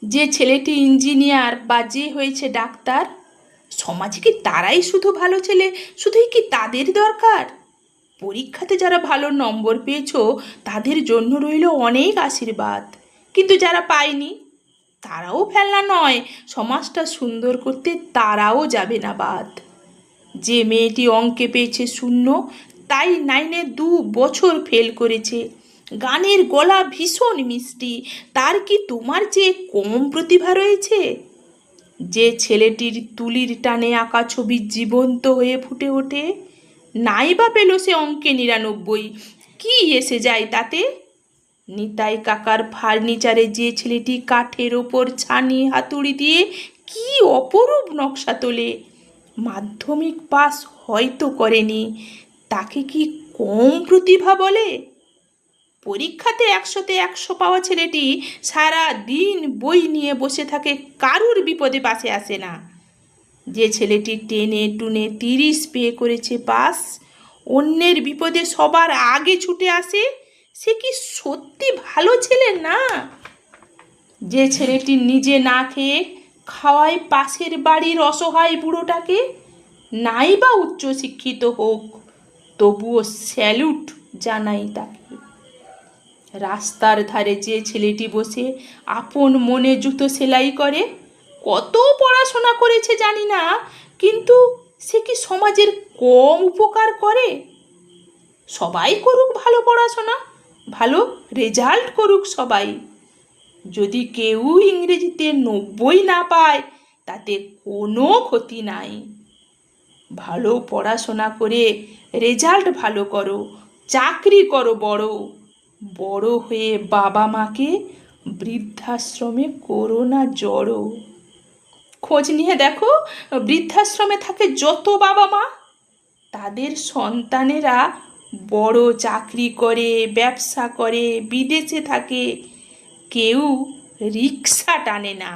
যে ছেলেটি ইঞ্জিনিয়ার বা যে হয়েছে ডাক্তার, সমাজে কি তারাই শুধু ভালো ছেলে, শুধুই কি তাদের দরকার? পরীক্ষাতে যারা ভালো নম্বর পেয়েছো তাদের জন্য রইল অনেক আশীর্বাদ, কিন্তু যারা পায়নি তারাও ফেলনা নয়, সমাজটা সুন্দর করতে তারাও যাবে না বাদ। যে মেয়েটি অঙ্কে পেয়েছে শূন্য, তাই 9-এ 2 বছর ফেল করেছে। গানের গলা ভীষণ মিষ্টি, তার কি তোমার চেয়ে কম প্রতিভা রয়েছে? যে ছেলেটির তুলির টানে আঁকা ছবি জীবন্ত হয়ে ফুটে ওঠে, নাই বা পেল সে অঙ্কে 99, কি এসে যায় তাতে? নিতাই কাকার ফার্নিচারে যে ছেলেটি কাঠের ওপর ছানি হাতুড়ি দিয়ে কি অপরূপ নকশা তোলে, মাধ্যমিক পাস হয়তো করেনি, তাকে কি কম প্রতিভা বলে? পরীক্ষাতে 100-তে 100 পাওয়া ছেলেটি সারা দিন বই নিয়ে বসে থাকে, কারুর বিপদে পাশে আসে না। যে ছেলেটি 10-এ 2-এ 30 পেয়ে করেছে পাস, অন্যের বিপদে সবার আগে ছুটে আসে, সে কি সত্যি ভালো ছেলে না? যে ছেলেটি নিজে না খেয়ে খাওয়ায় পাশের বাড়ির অসহায় বুড়োটাকে, নাই বা উচ্চশিক্ষিত হোক, তবুও স্যালুট জানাই তাকে। রাস্তার ধারে যে ছেলেটি বসে আপন মনে জুতো সেলাই করে, কত পড়াশোনা করেছে জানি না, কিন্তু সে কি সমাজের কম উপকার করে? সবাই করুক ভালো পড়াশোনা, ভালো রেজাল্ট করুক সবাই, যদি কেউ ইংরেজিতে 90 না পায় তাতে কোনো ক্ষতি নাই। ভালো পড়াশোনা করে রেজাল্ট ভালো করো, চাকরি করো বড়, বড় হয়ে বাবা মাকে বৃদ্ধাশ্রমে করো না জড়ো। খোঁজ নিয়ে দেখো, বৃদ্ধাশ্রমে থাকে যত বাবা মা, তাদের সন্তানেরা বড় চাকরি করে, ব্যবসা করে, বিদেশে থাকে, কেউ রিক্সা টানে না।